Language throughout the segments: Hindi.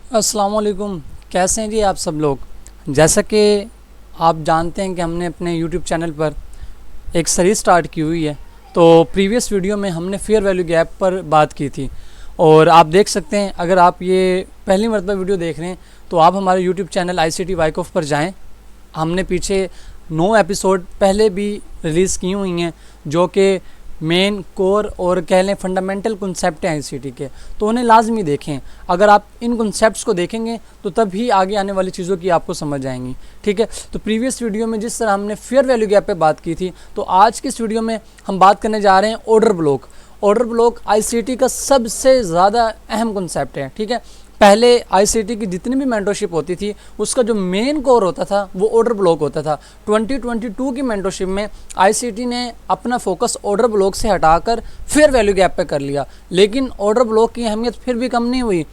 अस्सलाम वालेकुम। कैसे हैं जी आप सब लोग। जैसा कि आप जानते हैं कि हमने अपने यूट्यूब चैनल पर एक सीरीज़ स्टार्ट की हुई है। तो प्रीवियस वीडियो में हमने फेयर वैल्यू गैप पर बात की थी और आप देख सकते हैं, अगर आप ये पहली मरतबा वीडियो देख रहे हैं तो आप हमारे यूट्यूब चैनल ICT वाइकॉफ पर जाएं। हमने पीछे 9 एपिसोड पहले भी रिलीज़ की हुई हैं जो कि मेन कोर और कह लें फंडामेंटल कॉन्सेप्ट हैं ICT के, तो उन्हें लाजमी देखें। अगर आप इन कॉन्सेप्ट्स को देखेंगे तो तभी आगे आने वाली चीज़ों की आपको समझ आएंगी। ठीक है, तो प्रीवियस वीडियो में जिस तरह हमने फेयर वैल्यू गैप पे बात की थी, तो आज की इस वीडियो में हम बात करने जा रहे हैं order block. Order block ICT का सबसे ज़्यादा अहम कॉन्सेप्ट है। ठीक है, पहले ICT की जितनी भी मेंटरशिप होती थी उसका जो मेन कोर होता था वो ऑर्डर ब्लॉक होता था। 2022 की मेंटरशिप में ICT ने अपना फोकस ऑर्डर ब्लॉक से हटाकर फेयर वैल्यू गैप पे कर लिया, लेकिन ऑर्डर ब्लॉक की अहमियत फिर भी कम नहीं हुई।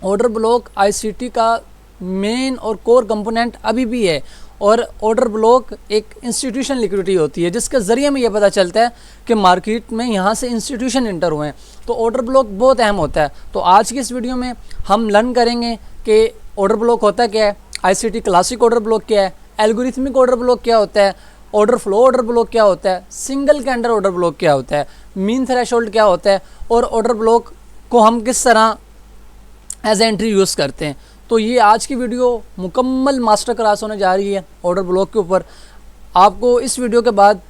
ऑर्डर ब्लॉक ICT का मेन और कोर कंपोनेंट अभी भी है और ऑर्डर ब्लॉक एक इंस्टीट्यूशन लिक्विडिटी होती है जिसके ज़रिए में ये पता चलता है कि मार्केट में यहाँ से इंस्टीट्यूशन इंटर हुए हैं। तो ऑर्डर ब्लॉक बहुत अहम होता है। तो आज की इस वीडियो में हम लर्न करेंगे कि ऑर्डर ब्लॉक होता क्या है, ICT क्लासिक ऑर्डर ब्लॉक क्या है, एल्गोरिथमिक ऑर्डर ब्लॉक क्या होता है, ऑर्डर फ्लो ऑर्डर ब्लॉक क्या होता है, सिंगल कैंडल ऑर्डर ब्लॉक क्या होता है, मीन थ्रेशोल्ड क्या होता है और ऑर्डर ब्लॉक को हम किस तरह एज एंट्री यूज़ करते हैं। तो ये आज की वीडियो मुकम्मल मास्टर क्लास होने जा रही है ऑर्डर ब्लॉक के ऊपर। आपको इस वीडियो के बाद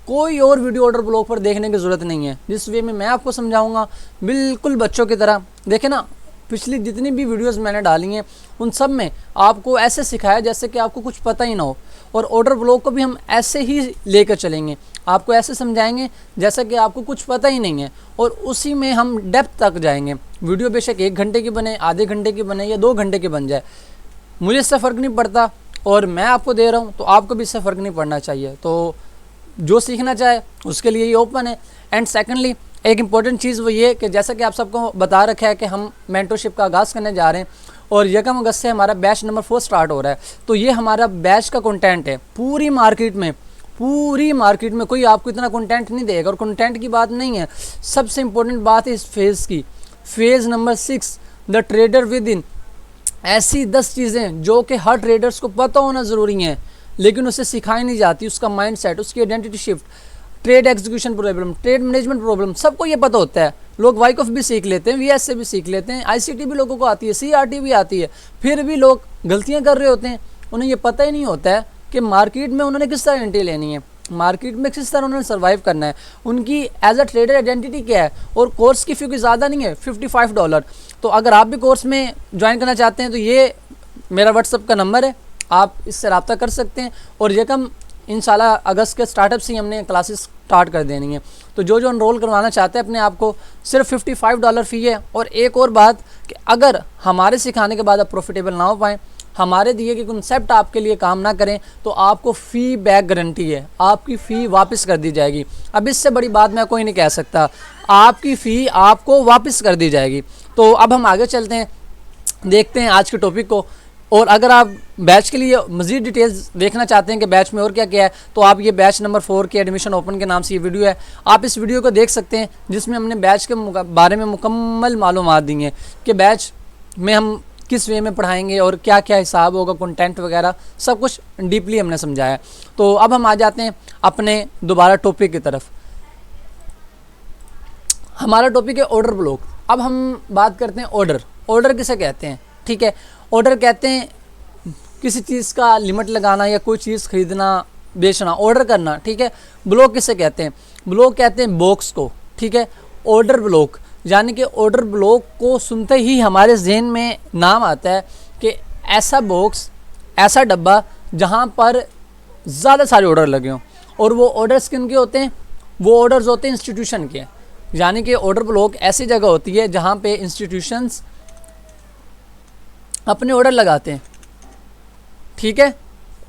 कोई और वीडियो ऑर्डर ब्लॉक पर देखने की ज़रूरत नहीं है। जिस वे में मैं आपको समझाऊंगा बिल्कुल बच्चों की तरह। देखें ना, पिछली जितनी भी वीडियोस मैंने डाली हैं उन सब में आपको ऐसे सिखाया जैसे कि आपको कुछ पता ही ना हो, और ऑर्डर ब्लॉक को भी हम ऐसे ही लेकर चलेंगे। आपको ऐसे समझाएंगे जैसा कि आपको कुछ पता ही नहीं है और उसी में हम डेप्थ तक जाएंगे। वीडियो बेशक 1 घंटे की बने, आधे घंटे की बने या 2 घंटे की बन जाए, मुझे इससे फ़र्क नहीं पड़ता और मैं आपको दे रहा हूँ तो आपको भी इससे फ़र्क नहीं पड़ना चाहिए। तो जो सीखना चाहे उसके लिए ये ओपन है। एंड सेकेंडली एक इम्पॉर्टेंट चीज़ वो ये कि जैसा कि आप सबको बता रखा है कि हम मेंटरशिप का आगाज़ करने जा रहे हैं और 1 अगस्त से हमारा बैच नंबर 4 स्टार्ट हो रहा है। तो ये हमारा बैच का कंटेंट है। पूरी मार्केट में कोई आपको इतना कंटेंट नहीं देगा, और कंटेंट की बात नहीं है, सबसे इम्पोर्टेंट बात है इस फेज़ की। Phase number 6 the trader with in. ऐसी 10 चीज़ें जो कि हर ट्रेडर्स को पता होना ज़रूरी है लेकिन उसे सिखाई नहीं जाती। उसका माइंडसेट, उसकी identity shift, trade execution problem, trade management problem, सबको ये पता होता है। लोग वाइकॉफ भी सीख लेते हैं, VS से भी सीख लेते हैं, ICT भी लोगों को आती है, CRT भी आती है, फिर भी लोग गलतियां कर रहे होते हैं। उन्हें ये पता ही नहीं होता है कि मार्केट में उन्होंने किस तरह एंट्री लेनी है, मार्केट में किस तरह उन्होंने सर्वाइव करना है, उनकी एज अ ट्रेडर आइडेंटिटी क्या है। और कोर्स की फ़ी कोई ज़्यादा नहीं है, $55। तो अगर आप भी कोर्स में ज्वाइन करना चाहते हैं तो ये मेरा व्हाट्सअप का नंबर है, आप इससे रब्ता कर सकते हैं। और यकम इंशाल्लाह अगस्त के स्टार्टअप से ही हमने क्लासेस स्टार्ट कर देनी है। तो जो एनरोल करवाना चाहते हैं अपने आप को, सिर्फ $55 फ़ी है। और एक और बात कि अगर हमारे सिखाने के बाद आप प्रॉफिटेबल ना हो पाएँ, हमारे दिए कि कॉन्सेप्ट आपके लिए काम ना करें, तो आपको फ़ी बैक गारंटी है, आपकी फ़ी वापस कर दी जाएगी। अब इससे बड़ी बात मैं कोई नहीं कह सकता, आपकी फ़ी आपको वापस कर दी जाएगी। तो अब हम आगे चलते हैं, देखते हैं आज के टॉपिक को। और अगर आप बैच के लिए मज़ीद डिटेल्स देखना चाहते हैं कि बैच में और क्या क्या है, तो आप ये बैच नंबर 4 के एडमिशन ओपन के नाम से ये वीडियो है, आप इस वीडियो को देख सकते हैं जिसमें हमने बैच के बारे में मुकम्मल मालूमात दी हैं कि बैच में हम किस वे में पढ़ाएंगे और क्या क्या हिसाब होगा, कंटेंट वगैरह सब कुछ डीपली हमने समझाया। तो अब हम आ जाते हैं अपने दोबारा टॉपिक की तरफ। हमारा टॉपिक है ऑर्डर ब्लॉक। अब हम बात करते हैं ऑर्डर किसे कहते हैं। ठीक है, ऑर्डर कहते हैं किसी चीज़ का लिमिट लगाना या कोई चीज़ खरीदना बेचना, ऑर्डर करना। ठीक है, ब्लॉक किसे कहते हैं, ब्लॉक कहते हैं बॉक्स को। ठीक है, ऑर्डर ब्लॉक यानी कि ऑर्डर ब्लॉक को सुनते ही हमारे जहन में नाम आता है कि ऐसा बॉक्स, ऐसा डब्बा जहाँ पर ज़्यादा सारे ऑर्डर लगे हों। और वो ऑर्डर्स किन के होते हैं, वो ऑर्डर्स होते हैं इंस्टीट्यूशन के। यानी कि ऑर्डर ब्लॉक ऐसी जगह होती है जहाँ पे इंस्टीट्यूशंस अपने ऑर्डर लगाते हैं। ठीक है,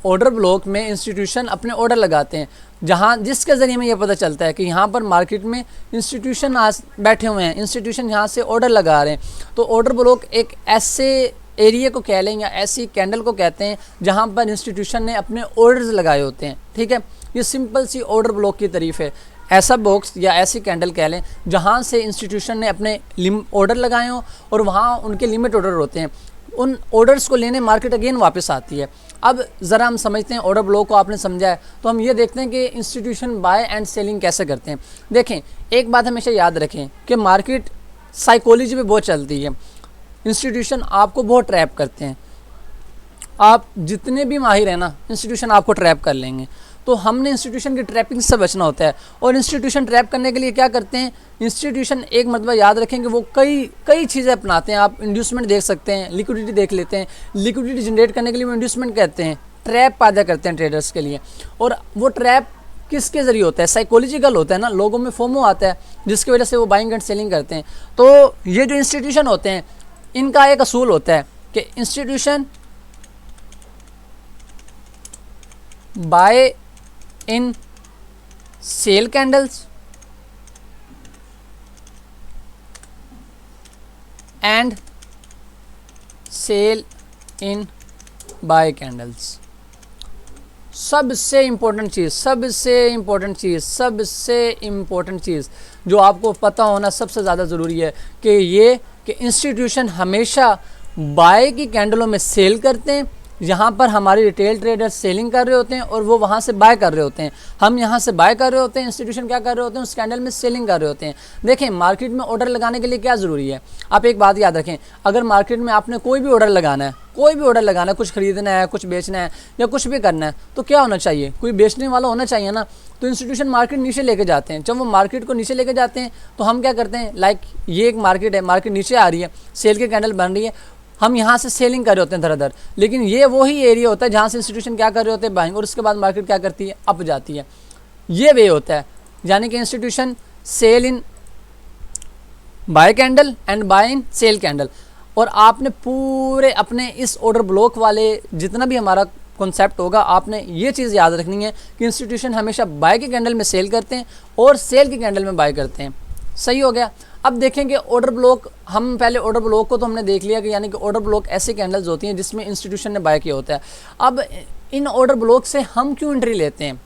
ऑर्डर ब्लॉक में इंस्टीट्यूशन अपने ऑर्डर लगाते हैं, जहाँ जिसके ज़रिए में ये पता चलता है कि यहाँ पर मार्केट में इंस्टीट्यूशन बैठे हुए हैं, इंस्टीट्यूशन यहाँ से ऑर्डर लगा रहे हैं। तो ऑर्डर ब्लॉक एक ऐसे एरिया को कह लें या ऐसी कैंडल को कहते हैं जहाँ पर इंस्टीट्यूशन ने अपने ऑर्डर्स लगाए होते हैं। ठीक है, ये सिंपल सी ऑर्डर ब्लॉक की तारीफ है। ऐसा बॉक्स या ऐसी कैंडल कह लें जहाँ से इंस्टीट्यूशन ने अपने ऑर्डर लगाए हों और वहाँ उनके लिमिट ऑर्डर होते हैं, उन ऑर्डर्स को लेने मार्केट अगेन वापस आती है। अब ज़रा हम समझते हैं ऑर्डर ब्लॉक को, आपने समझा है तो हम ये देखते हैं कि इंस्टीट्यूशन बाय एंड सेलिंग कैसे करते हैं। देखें, एक बात हमेशा याद रखें कि मार्केट साइकोलॉजी में बहुत चलती है। इंस्टीट्यूशन आपको बहुत ट्रैप करते हैं, आप जितने भी माहिर हैं ना, इंस्टीट्यूशन आपको ट्रैप कर लेंगे। तो हमने इंस्टीट्यूशन की ट्रैपिंग से बचना होता है। और इंस्टीट्यूशन ट्रैप करने के लिए क्या करते हैं, इंस्टीट्यूशन एक मतलब याद रखें कि वो कई चीज़ें अपनाते हैं। आप इंड्यूसमेंट देख सकते हैं, लिक्विडिटी देख लेते हैं। लिक्विडिटी जनरेट करने के लिए वो इंड्यूसमेंट कहते हैं, ट्रैप पैदा करते हैं ट्रेडर्स के लिए। और वो ट्रैप किसके ज़रिए होता है, साइकोलॉजिकल होता है ना, लोगों में फोमो आता है जिसकी वजह से वो बाइंग एंड सेलिंग करते हैं। तो ये जो इंस्टीट्यूशन होते हैं इनका एक असूल होता है कि institution buy in sell candles and sell in buy candles. सबसे इम्पोर्टेंट चीज़ जो आपको पता होना सबसे ज़्यादा ज़रूरी है कि इंस्टीट्यूशन हमेशा बाय की कैंडलों में सेल करते हैं। यहाँ पर हमारे रिटेल ट्रेडर्स सेलिंग कर रहे होते हैं और वो वहाँ से बाय कर रहे होते हैं। हम यहाँ से बाय कर रहे होते हैं, इंस्टीट्यूशन क्या कर रहे होते हैं, उस कैंडल में सेलिंग कर रहे होते हैं। देखें, मार्केट में ऑर्डर लगाने के लिए क्या ज़रूरी है, आप एक बात याद रखें। अगर मार्केट में आपने कोई भी ऑर्डर लगाना है, कुछ खरीदना है, कुछ बेचना है या कुछ भी करना है, तो क्या होना चाहिए, कोई बेचने वाला होना चाहिए ना। तो इंस्टीट्यूशन मार्केट नीचे लेके जाते हैं। जब वो मार्केट को नीचे लेके जाते हैं तो हम क्या करते हैं, लाइक ये एक मार्केट है, मार्केट नीचे आ रही है, सेल की कैंडल बन रही है, हम यहाँ से सेलिंग कर रहे होते हैं धड़ाधड़। लेकिन ये वही एरिया होता है जहाँ से इंस्टीट्यूशन क्या कर रहे होते हैं, बाइंग, और उसके बाद मार्केट क्या करती है, अप जाती है। ये वे होता है, यानी कि institution sell in buy candle and buy in sell candle. और आपने पूरे अपने इस ऑर्डर ब्लॉक वाले जितना भी हमारा कॉन्सेप्ट होगा, आपने ये चीज़ याद रखनी है कि इंस्टीट्यूशन हमेशा बाय की कैंडल में सेल करते हैं और सेल की कैंडल में बाय करते हैं। सही हो गया। अब देखेंगे ऑर्डर ब्लॉक, हम पहले ऑर्डर ब्लॉक को तो हमने देख लिया कि यानी कि ऑर्डर ब्लॉक ऐसी कैंडल्स होती हैं जिसमें इंस्टीट्यूशन ने बाय किया होता है। अब इन ऑर्डर ब्लॉक से हम क्यों एंट्री लेते हैं,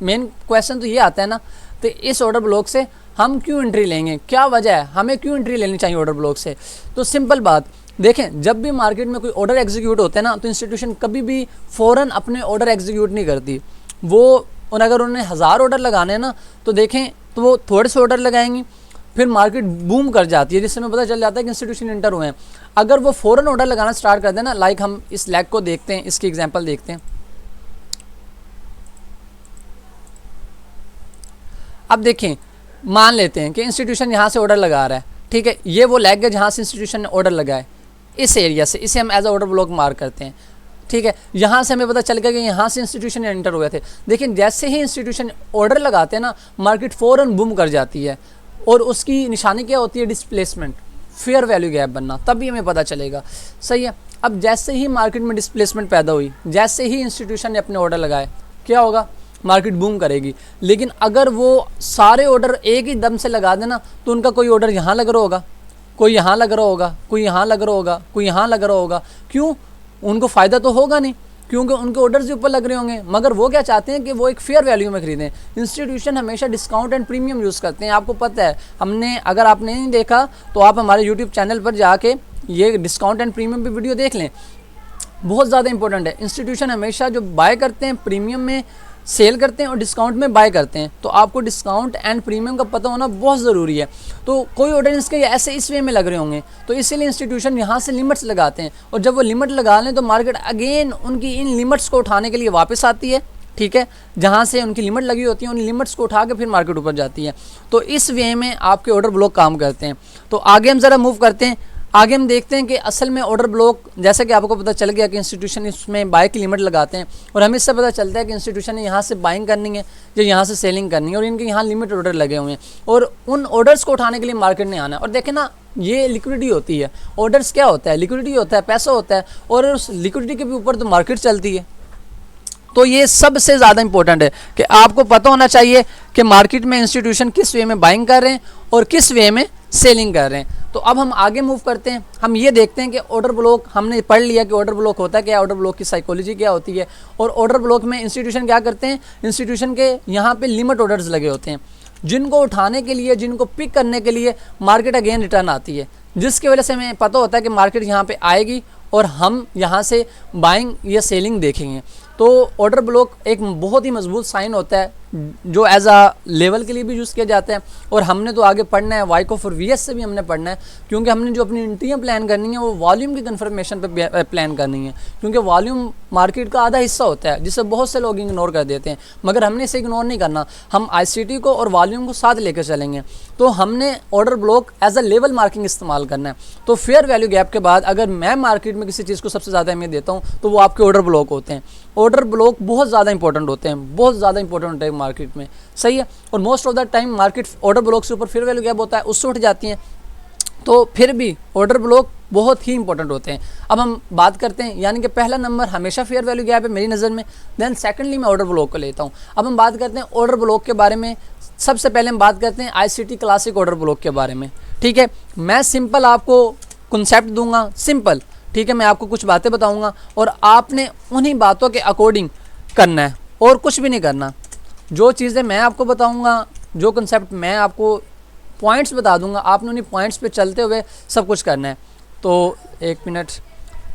मेन क्वेश्चन तो ये आता है ना। तो इस ऑर्डर ब्लॉक से हम क्यों एंट्री लेंगे, क्या वजह है, हमें क्यों एंट्री लेनी चाहिए ऑर्डर ब्लॉक से। तो सिंपल बात, देखें, जब भी मार्केट में कोई ऑर्डर एग्जीक्यूट होते हैं ना, तो इंस्टीट्यूशन कभी भी फ़ौरन अपने ऑर्डर एग्जीक्यूट नहीं करती। वो और अगर उन्हें 1000 ऑर्डर लगाने हैं ना, तो देखें तो वो थोड़े से ऑर्डर लगाएंगी, फिर मार्केट बूम कर जाती है, जिससे हमें पता चल जाता है कि इंस्टीट्यूशन इंटर हुए हैं। अगर वो फ़ौरन ऑर्डर लगाना स्टार्ट कर दें ना, लाइक हम इस लेग को देखते हैं, इसकी एग्जांपल देखते हैं। अब देखें, मान लेते हैं कि इंस्टीट्यूशन यहाँ से ऑर्डर लगा रहा है, ठीक है, ये वो लेग है जहाँ से इंस्टीट्यूशन ने ऑर्डर लगाए, इस एरिया से, इसे हम as a order block mark करते हैं, ठीक है। यहाँ से हमें पता चल गया कि यहाँ से इंस्टीट्यूशन एंटर हुए थे। लेकिन जैसे ही इंस्टीट्यूशन ऑर्डर लगाते हैं ना, मार्केट फ़ौरन बूम कर जाती है और उसकी निशानी क्या होती है, डिस्प्लेसमेंट, फेयर वैल्यू गैप बनना, तभी हमें पता चलेगा। सही है। अब जैसे ही मार्केट में डिस्प्लेसमेंट पैदा हुई, जैसे ही इंस्टीट्यूशन ने अपने ऑर्डर लगाए, क्या होगा, मार्केट बूम करेगी। लेकिन अगर वो सारे ऑर्डर एक ही दम से लगा देना, तो उनका कोई ऑर्डर यहाँ लग रहा होगा, कोई यहाँ लग रहा होगा, कोई यहाँ लग रहा होगा, कोई यहाँ लग रहा होगा। क्यों, उनको फ़ायदा तो होगा नहीं, क्योंकि उनके ऑर्डर्स भी ऊपर लग रहे होंगे, मगर वो क्या चाहते हैं कि वो एक फेयर वैल्यू में खरीदें। इंस्टीट्यूशन हमेशा डिस्काउंट एंड प्रीमियम यूज़ करते हैं, आपको पता है। हमने, अगर आपने नहीं देखा तो आप हमारे यूट्यूब चैनल पर जाके ये डिस्काउंट एंड प्रीमियम की वीडियो देख लें, बहुत ज़्यादा इंपॉर्टेंट है। इंस्टीट्यूशन हमेशा जो बाय करते हैं प्रीमियम में सेल करते हैं और डिस्काउंट में बाय करते हैं, तो आपको डिस्काउंट एंड प्रीमियम का पता होना बहुत ज़रूरी है। तो कोई ऑर्डर इसके ऐसे इस वे में लग रहे होंगे, तो इसीलिए इंस्टीट्यूशन यहाँ से लिमिट्स लगाते हैं, और जब वो लिमिट लगा लें तो मार्केट अगेन उनकी इन लिमिट्स को उठाने के लिए वापस आती है, ठीक है। जहाँ से उनकी लिमिट लगी होती है, उन लिमिट्स को उठा के फिर मार्केट ऊपर जाती है। तो इस वे में आपके ऑर्डर ब्लॉक काम करते हैं। तो आगे हम ज़रा मूव करते हैं, आगे हम देखते हैं कि असल में ऑर्डर ब्लॉक, जैसे कि आपको पता चल गया कि इंस्टीट्यूशन इसमें बाय की लिमिट लगाते हैं, और हमें इससे पता चलता है कि इंस्टीट्यूशन ने यहाँ से बाइंग करनी है या यहाँ से सेलिंग करनी है, और इनके यहाँ लिमिट ऑर्डर लगे हुए हैं, और उन ऑर्डर्स को उठाने के लिए मार्केट ने आना है। और देखें ना, ये लिक्विडिटी होती है, ऑर्डर्स क्या होता है, लिक्विडिटी होता है, पैसा होता है, और उस लिक्विडिटी के भी ऊपर तो मार्केट चलती है। तो ये सबसे ज़्यादा इंपॉर्टेंट है कि आपको पता होना चाहिए कि मार्केट में इंस्टीट्यूशन किस वे में बाइंग कर रहे हैं और किस वे में सेलिंग कर रहे हैं। तो अब हम आगे मूव करते हैं, हम ये देखते हैं कि ऑर्डर ब्लॉक, हमने पढ़ लिया कि ऑर्डर ब्लॉक होता है क्या, ऑर्डर ब्लॉक की साइकोलॉजी क्या होती है, और ऑर्डर ब्लॉक में इंस्टीट्यूशन क्या करते हैं, इंस्टीट्यूशन के यहाँ पे लिमिट ऑर्डर्स लगे होते हैं। जिनको उठाने के लिए, जिनको पिक करने के लिए मार्केट अगेन रिटर्न आती है, जिसकी वजह से हमें पता होता है कि मार्केट यहाँ पे आएगी और हम यहाँ से बाइंग या सेलिंग देखेंगे। तो ऑर्डर ब्लॉक एक बहुत ही मजबूत साइन होता है जो एज आ लेवल के लिए भी यूज़ किया जाता है। और हमने तो आगे पढ़ना है, वाइकॉफ और वीएस से भी हमने पढ़ना है, क्योंकि हमने जो अपनी एंट्रियाँ प्लान करनी है वो वॉल्यूम की कन्फर्मेशन पे प्लान करनी है, क्योंकि वॉल्यूम मार्केट का आधा हिस्सा होता है जिसे बहुत से लोग इग्नोर कर देते हैं। मगर हमने इसे इग्नोर नहीं करना, हम आईसीटी को और वॉल्यूम को साथ लेकर चलेंगे। तो हमने order block as a level marking इस्तेमाल करना है। तो फेयर वैल्यू गैप के बाद अगर मैं मार्केट में किसी चीज़ को सबसे ज़्यादा अहमियत देता हूँ तो वो आपके ऑर्डर ब्लॉक होते हैं। ऑर्डर ब्लॉक बहुत ज़्यादा इंपॉर्टेंट होते हैं, बहुत ज़्यादा इंपॉर्टेंट होते हैं मार्केट में, सही है। और most of the time market order block से ऊपर फेयर वैल्यू गैप होता है, उससे उठ जाती हैं। तो फिर भी ऑर्डर ब्लॉक बहुत ही इंपॉर्टेंट होते हैं। अब हम बात करते हैं, यानी कि पहला नंबर हमेशा फेयर वैल्यू गैप है मेरी नज़र में, देन सेकंडली मैं ऑर्डर ब्लॉक को लेता हूँ। अब हम बात करते हैं ऑर्डर ब्लॉक के बारे में। सबसे पहले हम बात करते हैं आईसीटी क्लासिक ऑर्डर ब्लॉक के बारे में, ठीक है। मैं सिंपल आपको कॉन्सेप्ट दूंगा, सिंपल, ठीक है। मैं आपको कुछ बातें बताऊंगा और आपने उन्हीं बातों के अकॉर्डिंग करना है और कुछ भी नहीं करना। जो चीज़ें मैं आपको बताऊंगा, जो कॉन्सेप्ट मैं आपको पॉइंट्स बता दूंगा, आपने उन्हीं पॉइंट्स पे चलते हुए सब कुछ करना है। तो एक मिनट,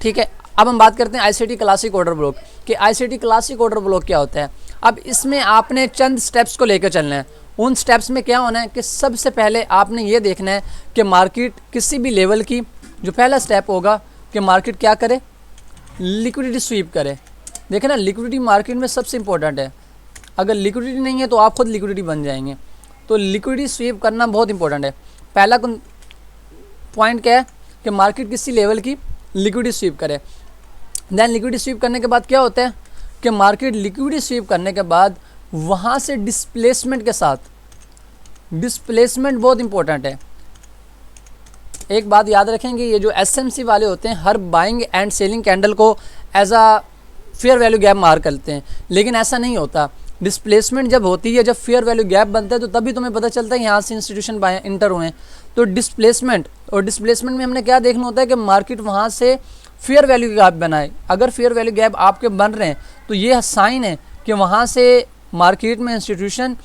ठीक है। अब हम बात करते हैं आईसीटी क्लासिक ऑर्डर ब्लॉक कि आईसीटी क्लासिक ऑर्डर ब्लॉक क्या होता है। अब इसमें आपने चंद स्टेप्स को लेकर चलना है। उन स्टेप्स में क्या होना है कि सबसे पहले आपने ये देखना है कि मार्केट किसी भी लेवल की, जो पहला स्टेप होगा कि मार्केट क्या करे, लिक्विडिटी स्वीप करे। देखें ना, लिक्विडिटी मार्केट में सबसे इंपॉर्टेंट है। अगर लिक्विडिटी नहीं है तो आप खुद लिक्विडिटी बन जाएंगे। तो लिक्विडिटी स्वीप करना बहुत इंपॉर्टेंट है। पहला पॉइंट क्या है कि मार्केट किसी लेवल की लिक्विडिटी स्वीप करे। देन लिक्विडिटी स्वीप करने के बाद क्या होता है कि मार्केट लिक्विडिटी स्वीप करने के बाद वहाँ से डिस्प्लेसमेंट के साथ, डिस्प्लेसमेंट बहुत इंपॉर्टेंट है। एक बात याद रखेंगे, ये जो एसएमसी वाले होते हैं हर बाइंग एंड सेलिंग कैंडल को एज आ फेयर वैल्यू गैप मार्क करते हैं, लेकिन ऐसा नहीं होता। डिस्प्लेसमेंट जब होती है, जब फेयर वैल्यू गैप बनता है, तो तभी तुम्हें पता चलता है यहाँ से इंस्टीट्यूशन बाय इंटर हुए हैं। तो डिस्प्लेसमेंट, और डिस्प्लेसमेंट में हमने क्या देखना होता है कि मार्केट वहाँ से फेयर वैल्यू गैप बनाए। अगर फेयर वैल्यू गैप आपके बन रहे हैं तो ये साइन है कि वहाँ से मार्केट में इंस्टीट्यूशन,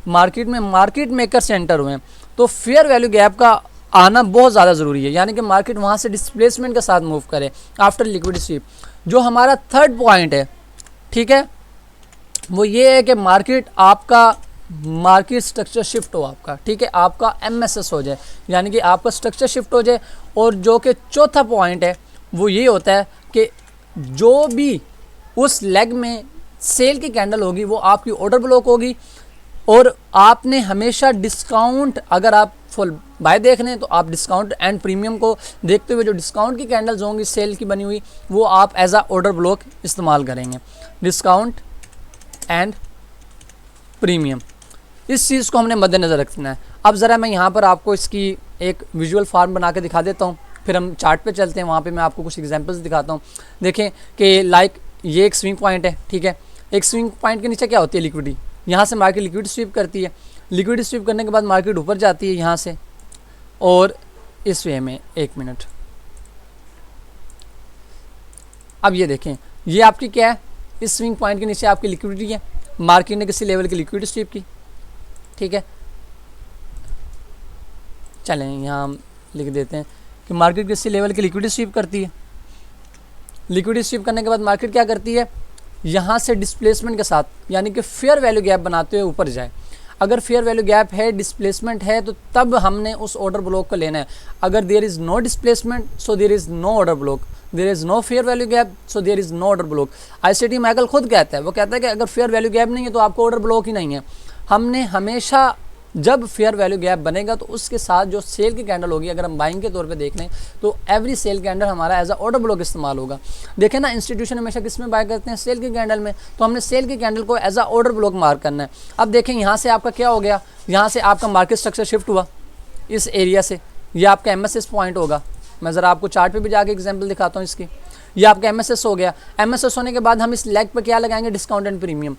मार्केट में मार्केट मेकर से एंटर हुए हैं। तो फेयर वैल्यू गैप का आना बहुत ज़्यादा ज़रूरी है, यानी कि मार्केट वहाँ से डिस्प्लेसमेंट के साथ मूव करे आफ्टर लिक्विडिटी स्वीप। जो हमारा थर्ड पॉइंट है, ठीक है, वो ये है कि मार्केट आपका, मार्केट स्ट्रक्चर शिफ्ट हो आपका, ठीक है, आपका एमएसएस हो जाए, यानी कि आपका स्ट्रक्चर शिफ्ट हो जाए। और जो कि चौथा पॉइंट है वो ये होता है कि जो भी उस लेग में सेल की कैंडल होगी वो आपकी ऑर्डर ब्लॉक होगी। और आपने हमेशा डिस्काउंट, अगर आप फुल बाय देख रहे हैं तो आप डिस्काउंट एंड प्रीमियम को देखते हुए जो डिस्काउंट की कैंडल्स होंगी सेल की बनी हुई, वो आप एज आ ऑर्डर ब्लॉक इस्तेमाल करेंगे। डिस्काउंट एंड प्रीमियम, इस चीज़ को हमने मद्देनज़र रखना है। अब ज़रा मैं यहाँ पर आपको इसकी एक विजुअल फॉर्म बना के दिखा देता हूँ, फिर हम चार्ट पे चलते हैं, वहाँ पे मैं आपको कुछ एग्जांपल्स दिखाता हूँ। देखें कि लाइक ये एक स्विंग पॉइंट है, ठीक है। एक स्विंग पॉइंट के नीचे क्या होती है, लिक्विडिटी। यहाँ से मार्केट लिक्विडिटी स्वीप करती है, लिक्विडिटी स्वीप करने के बाद मार्केट ऊपर जाती है यहाँ से, और इस वे में, एक मिनट, अब ये देखें, ये आपकी क्या है, इस स्विंग पॉइंट के नीचे आपकी लिक्विडिटी है, मार्केट ने किसी लेवल की लिक्विडिटी स्वीप की, ठीक है। चलें यहाँ हम लिख देते हैं कि मार्केट किसी लेवल की लिक्विडिटी स्वीप करती है। लिक्विडिटी स्वीप करने के बाद मार्केट क्या करती है, यहाँ से डिस्प्लेसमेंट के साथ, यानी कि फेयर वैल्यू गैप बनाते हुए ऊपर जाए। अगर फेयर वैल्यू गैप है, डिस्प्लेसमेंट है, तो तब हमने उस ऑर्डर ब्लॉक को लेना है। अगर there is no displacement so there is no order block, there is no fair value gap so there is no order block. ICT Michael खुद कहता है, वो कहता है कि अगर फेयर वैल्यू गैप नहीं है तो आपको ऑर्डर ब्लॉक ही नहीं है। हमने हमेशा जब फेयर वैल्यू गैप बनेगा तो उसके साथ जो सेल की कैंडल होगी, अगर हम बाइंग के तौर पे देख लें तो एवरी सेल कैंडल हमारा एज अ ऑर्डर ब्लॉक इस्तेमाल होगा। देखें ना, इंस्टीट्यूशन हमेशा किस में बाय करते हैं, सेल की कैंडल में, तो हमने सेल की कैंडल को as a order block mark करना है। अब देखें यहाँ से आपका क्या हो गया, यहाँ से आपका मार्केट स्ट्रक्चर शिफ्ट हुआ इस एरिया से, ये आपका एमएसएस पॉइंट होगा। मैं ज़रा आपको चार्ट पर भी जाके एग्जाम्पल दिखाता हूँ इसकी। ये आपका एमएसएस हो गया। एमएसएस होने के बाद हम इस लेग पर क्या लगाएंगे, डिस्काउंट एंड प्रीमियम।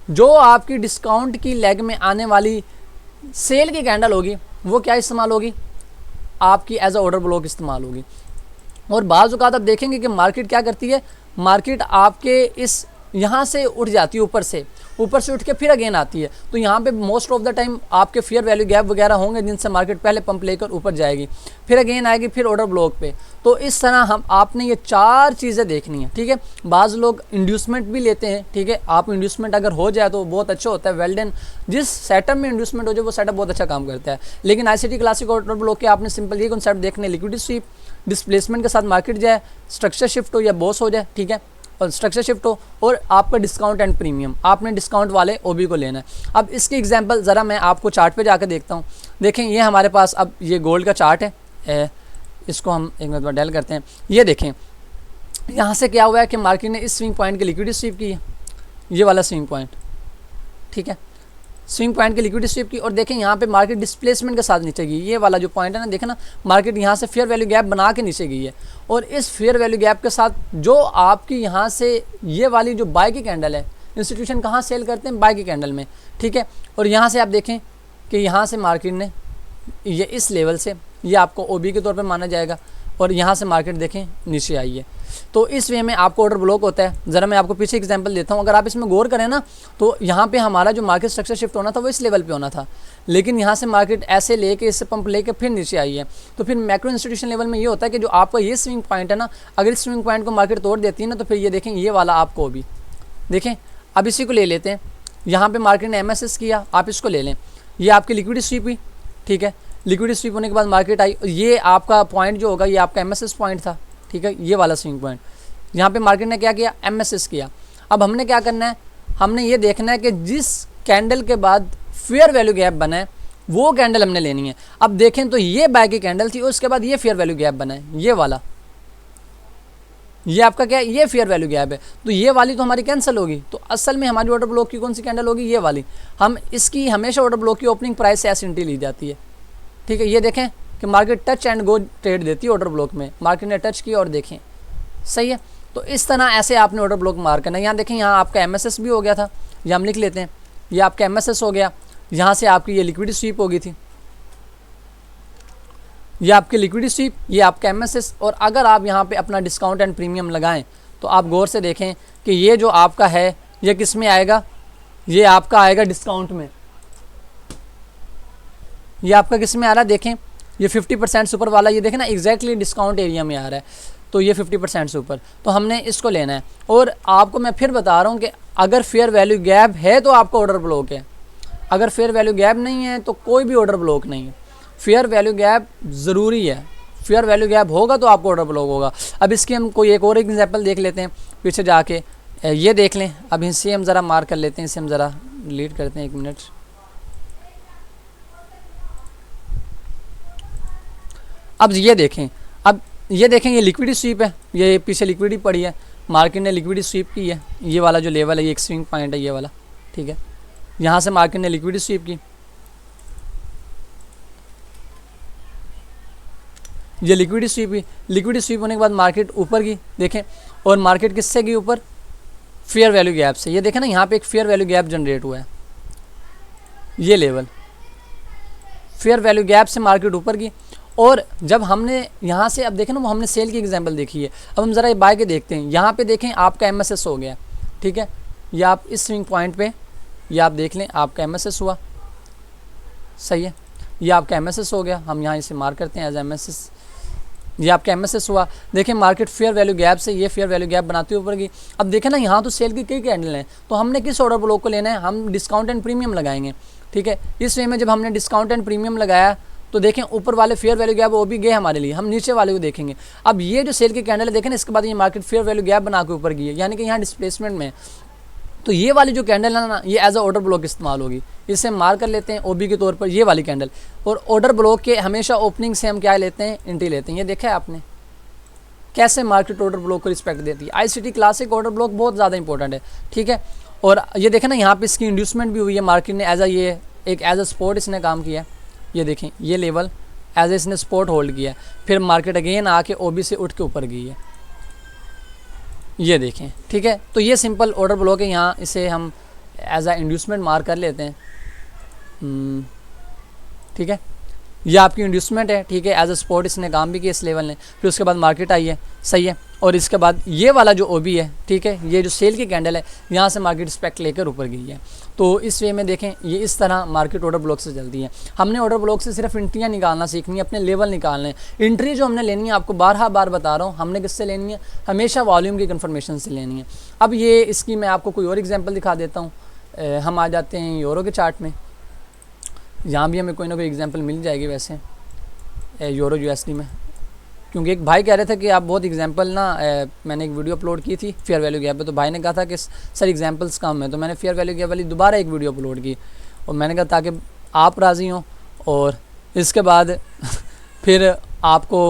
जो आपकी डिस्काउंट की लेग में आने वाली सेल की कैंडल होगी वो क्या इस्तेमाल होगी, आपकी एज अ ऑर्डर ब्लॉक इस्तेमाल होगी। और बाज़ औक़ात आप देखेंगे कि मार्केट क्या करती है, मार्केट आपके इस यहाँ से उठ जाती है ऊपर से, ऊपर से उठ के फिर अगेन आती है। तो यहाँ पे मोस्ट ऑफ द टाइम आपके फेयर वैल्यू गैप वगैरह होंगे जिनसे मार्केट पहले पंप लेकर ऊपर जाएगी, फिर अगेन आएगी, फिर ऑर्डर ब्लॉक पे। तो इस तरह हम आपने ये 4 चीज़ें देखनी है, ठीक है। बाज़ लोग इंड्यूसमेंट भी लेते हैं, ठीक है। आप इंड्यूसमेंट अगर हो जाए तो बहुत अच्छा होता है, वेल डन। जिस सेटअप में इंड्यूसमेंट हो जाए वो सेटअप बहुत अच्छा काम करता है। लेकिन ICT क्लासिक ऑर्डर ब्लॉक के आपने सिंपल ये कॉन्सेप्ट देखने, लिक्विडिटी स्वीप, डिस्प्लेसमेंट के साथ मार्केट जाए, स्ट्रक्चर शिफ्ट हो या बॉस हो जाए, ठीक है, और स्ट्रक्चर शिफ्ट हो, और आपका डिस्काउंट एंड प्रीमियम, आपने डिस्काउंट वाले OB को लेना है। अब इसकी एग्जांपल ज़रा मैं आपको चार्ट पे जाकर देखता हूँ। देखें ये हमारे पास अब ये गोल्ड का चार्ट है, इसको हम एक मिनट में डेल करते हैं। ये देखें यहाँ से क्या हुआ है कि मार्केट ने इस स्विंग पॉइंट की लिक्विडिटी स्वीप की है, ये वाला स्विंग पॉइंट, ठीक है, स्विंग पॉइंट की लिक्विडिटी स्वीप की, और देखें यहाँ पे मार्केट डिस्प्लेसमेंट के साथ नीचे गई। ये वाला जो पॉइंट है ना, देखें ना, मार्केट यहाँ से फेयर वैल्यू गैप बना के नीचे गई है, और इस फेयर वैल्यू गैप के साथ जो आपकी यहाँ से ये वाली जो बाय की कैंडल है, इंस्टीट्यूशन कहाँ सेल करते हैं, बाय की कैंडल में, ठीक है। और यहाँ से आप देखें कि यहाँ से मार्केट ने ये इस लेवल से, ये आपको OB के तौर पर माना जाएगा, और यहाँ से मार्केट देखें नीचे आई है। तो इस वे में आपको ऑर्डर ब्लॉक होता है। ज़रा मैं आपको पीछे एग्जांपल देता हूँ। अगर आप इसमें गौर करें ना, तो यहाँ पे हमारा जो मार्केट स्ट्रक्चर शिफ्ट होना था वो इस लेवल पे होना था, लेकिन यहाँ से मार्केट ऐसे लेके, इससे पंप लेके फिर नीचे आई है। तो फिर मैक्रो इंस्टीट्यूशन लेवल में ये होता है कि जो आपका ये स्विंग पॉइंट है ना, अगर इस स्विंग पॉइंट को मार्केट तोड़ देती है ना, तो फिर ये देखें ये वाला आपको भी देखें। अब इसी को ले लेते हैं, यहाँ पर मार्केट ने MSS किया, आप इसको ले लें, ये आपकी लिक्विडिटी स्वीप हुई, ठीक है। लिक्विडिटी स्वीप होने के बाद मार्केट आई, ये आपका पॉइंट जो होगा ये आपका MSS पॉइंट था, ठीक है, ये वाला स्विंग पॉइंट। यहाँ पे मार्केट ने क्या किया, MSS किया। अब हमने क्या करना है, हमने ये देखना है कि जिस कैंडल के बाद फेयर वैल्यू गैप बना है वो कैंडल हमने लेनी है। अब देखें तो ये बाय की कैंडल थी, उसके बाद ये फेयर वैल्यू गैप बना है, ये वाला, ये आपका क्या है, ये फेयर वैल्यू गैप है। तो ये वाली तो हमारी कैंसिल होगी। तो असल में हमारी ऑर्डर ब्लॉक की कौन सी कैंडल होगी, ये वाली। हम इसकी हमेशा ऑर्डर ब्लॉक की ओपनिंग प्राइस से S&T ली जाती है, ठीक है। ये देखें कि market touch and go trade देती है ऑर्डर ब्लॉक में, मार्केट ने टच किया और देखें, सही है। तो इस तरह ऐसे आपने ऑर्डर ब्लॉक मार करना है। यहाँ देखें, यहाँ आपका MSS भी हो गया था, ये हम लिख लेते हैं, ये आपका MSS हो गया। यहाँ से आपकी ये लिक्विडिटी स्वीप हो गई थी, ये आपकी लिक्विडिटी स्वीप, ये आपका MSS। और अगर आप यहाँ पे अपना डिस्काउंट एंड प्रीमियम लगाएं तो आप गौर से देखें कि ये जो आपका है ये किस में आएगा, ये आपका आएगा डिस्काउंट में। ये आपका किस में आ रहा है, देखें ये 50% से ऊपर वाला, ये देखें ना एग्जैक्टली डिस्काउंट एरिया में आ रहा है। तो ये 50% से ऊपर, तो हमने इसको लेना है। और आपको मैं फिर बता रहा हूँ कि अगर फेयर वैल्यू गैप है तो आपका ऑर्डर ब्लॉक है, अगर फेयर वैल्यू गैप नहीं है तो कोई भी ऑर्डर ब्लॉक नहीं है। फेयर वैल्यू गैप ज़रूरी है, फेयर वैल्यू गैप होगा तो आपको ऑर्डर ब्लॉक होगा। अब इसकी हम कोई एक और एग्जांपल देख लेते हैं पीछे जाके, ये देख लें। अब इसे हम ज़रा मार्क कर लेते हैं, इसे हम ज़रा डिलीट करते हैं, 1 मिनट। अब ये देखें, अब ये देखें, ये लिक्विडिटी स्वीप है, ये पीछे लिक्विडिटी पड़ी है, मार्केट ने लिक्विडिटी स्वीप की है। ये वाला जो लेवल है ये एक स्विंग पॉइंट है, ये वाला, ठीक है। यहाँ से मार्केट ने लिक्विडिटी स्वीप की, ये लिक्विडिटी स्वीप हुई। लिक्विडिटी स्वीप होने के बाद मार्केट ऊपर की, देखें, और मार्केट किससे गई ऊपर, फेयर वैल्यू गैप से। ये देखें ना, यहाँ पे एक फेयर वैल्यू गैप जनरेट हुआ है, ये लेवल फेयर वैल्यू गैप से मार्केट ऊपर की। और जब हमने यहाँ से, अब देखें ना, वो हमने सेल की एग्जांपल देखी है। अब हम ज़रा ये बाय के देखते हैं। यहाँ पे देखें आपका MSS हो गया, ठीक है। ये आप इस स्विंग पॉइंट पे, ये आप देख लें आपका MSS हुआ, सही है। ये आपका MSS हो गया, हम यहाँ इसे मार्क करते हैं एज MSS। ये आपका MSS हुआ। देखें मार्केट फेयर वैल्यू गैप से ये फेयर वैल्यू गैप बनाती है ऊपर की। अब देखें ना, यहाँ तो सेल की कई कैंडल हैं, तो हमने किस ऑर्डर ब्लॉक को लेना है, हम डिस्काउंट एंड प्रीमियम लगाएंगे, ठीक है। इस वे में जब हमने डिस्काउंट एंड प्रीमियम लगाया तो देखें ऊपर वाले फेयर वैल्यू गैप वो भी गए हमारे लिए, हम नीचे वाले को देखेंगे। अब ये जो सेल की कैंडल है, देखें ना, इसके बाद ये मार्केट फेयर वैल्यू गैप बना के ऊपर गई है, यानी कि यहाँ डिस्प्लेसमेंट में। तो ये वाली जो कैंडल है ना, ये एज अ ऑर्डर ब्लॉक इस्तेमाल होगी। इसे मार्क कर लेते हैं OB के तौर पर, ये वाली कैंडल। और ऑर्डर ब्लॉक के हमेशा ओपनिंग से हम क्या लेते हैं, एंट्री लेते हैं। ये देखा है आपने कैसे मार्केट ऑर्डर ब्लॉक को रिस्पेक्ट देती है। ICT क्लासिक ऑर्डर ब्लॉक बहुत ज़्यादा इंपॉर्टेंट है, ठीक है। और ये देखें ना, यहाँ पे इसकी इंड्यूसमेंट भी हुई है, मार्केट ने एज अ ये एक एज अ सपोर्ट इसने काम किया। ये देखें, ये लेवल एज ए इसने सपोर्ट होल्ड किया, फिर मार्केट अगेन आके OB से उठ के ऊपर गई है, ये देखें, ठीक है। तो ये सिंपल ऑर्डर ब्लॉक है, यहाँ इसे हम एज अ इंड्यूसमेंट मार्क कर लेते हैं, ठीक है। ये आपकी इंड्यूसमेंट है, ठीक है, एज अ सपोर्ट इसने काम भी किया इस लेवल ने, फिर उसके बाद मार्केट आई है, सही है। और इसके बाद ये वाला जो ओबी है, ठीक है, ये जो सेल की कैंडल है, यहाँ से मार्केट रिस्पेक्ट लेकर ऊपर गई है। तो इस वे में देखें, ये इस तरह मार्केट ऑर्डर ब्लॉक से चलती है। हमने ऑर्डर ब्लॉक से सिर्फ एंट्रियाँ निकालना सीखनी है, अपने लेवल निकालने हैं। एंट्री जो हमने लेनी है, आपको बार बता रहा हूँ, हमने किससे लेनी है, हमेशा वॉल्यूम की कन्फर्मेशन से लेनी है। अब ये इसकी मैं आपको कोई और एग्जाम्पल दिखा देता हूँ। हम आ जाते हैं यूरो के चार्ट में, यहाँ भी हमें कोई ना कोई एग्जांपल मिल जाएगी वैसे यूरो यूएसडी में, क्योंकि एक भाई कह रहे थे कि आप बहुत एग्जांपल ना, मैंने एक वीडियो अपलोड की थी फेयर वैल्यू गैप पे, तो भाई ने कहा था कि सर एग्जांपल्स कम है, तो मैंने फेयर वैल्यू गैप वाली दोबारा एक वीडियो अपलोड की, और मैंने कहा ताकि आप राज़ी हों, और इसके बाद फिर आपको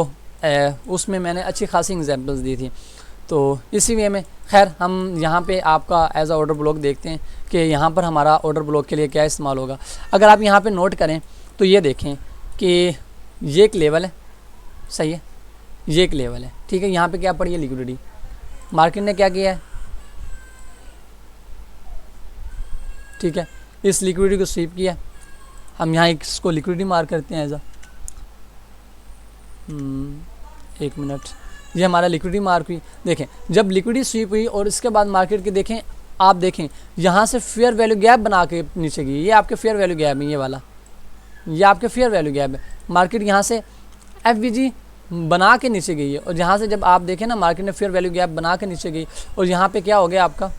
उसमें मैंने अच्छी खासी एग्जांपल्स दी थी। तो इसी वे में खैर हम यहाँ पे आपका एज आ ऑर्डर ब्लॉक देखते हैं कि यहाँ पर हमारा ऑर्डर ब्लॉक के लिए क्या इस्तेमाल होगा। अगर आप यहाँ पे नोट करें तो ये देखें कि ये एक लेवल है, सही है, ये एक लेवल है, ठीक है। यहाँ पे क्या पड़ी है, लिक्विडिटी। मार्केट ने क्या किया है, ठीक है, इस लिक्विडिटी को स्वीप किया। हम यहाँ इसको लिक्विडिटी मार्क करते हैं एज आ, एक मिनट, ये हमारा लिक्विडिटी मार्क हुई। देखें जब लिक्विडिटी स्वीप हुई और इसके बाद मार्केट के देखें, आप देखें यहाँ से फेयर वैल्यू गैप बना के नीचे गई, ये आपके फेयर वैल्यू गैप है, ये वाला, ये आपके फेयर वैल्यू गैप है। मार्केट यहाँ से एफवीजी बना के नीचे गई है, और यहाँ से जब आप देखें ना, मार्केट ने फेयर वैल्यू गैप बना के नीचे गई, और यहाँ पे क्या हो गया, आपका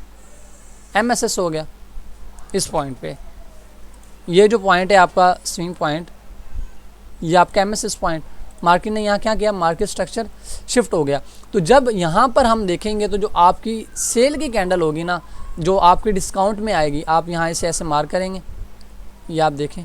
एमएसएस हो गया इस पॉइंट पे। ये जो पॉइंट है आपका स्विंग पॉइंट, ये आपका एमएसएस पॉइंट। मार्केट ने यहाँ क्या किया, मार्केट स्ट्रक्चर शिफ्ट हो गया। तो जब यहाँ पर हम देखेंगे तो जो आपकी सेल की कैंडल होगी ना, जो आपकी डिस्काउंट में आएगी, आप यहाँ इसे ऐसे मार्क करेंगे, ये आप देखें,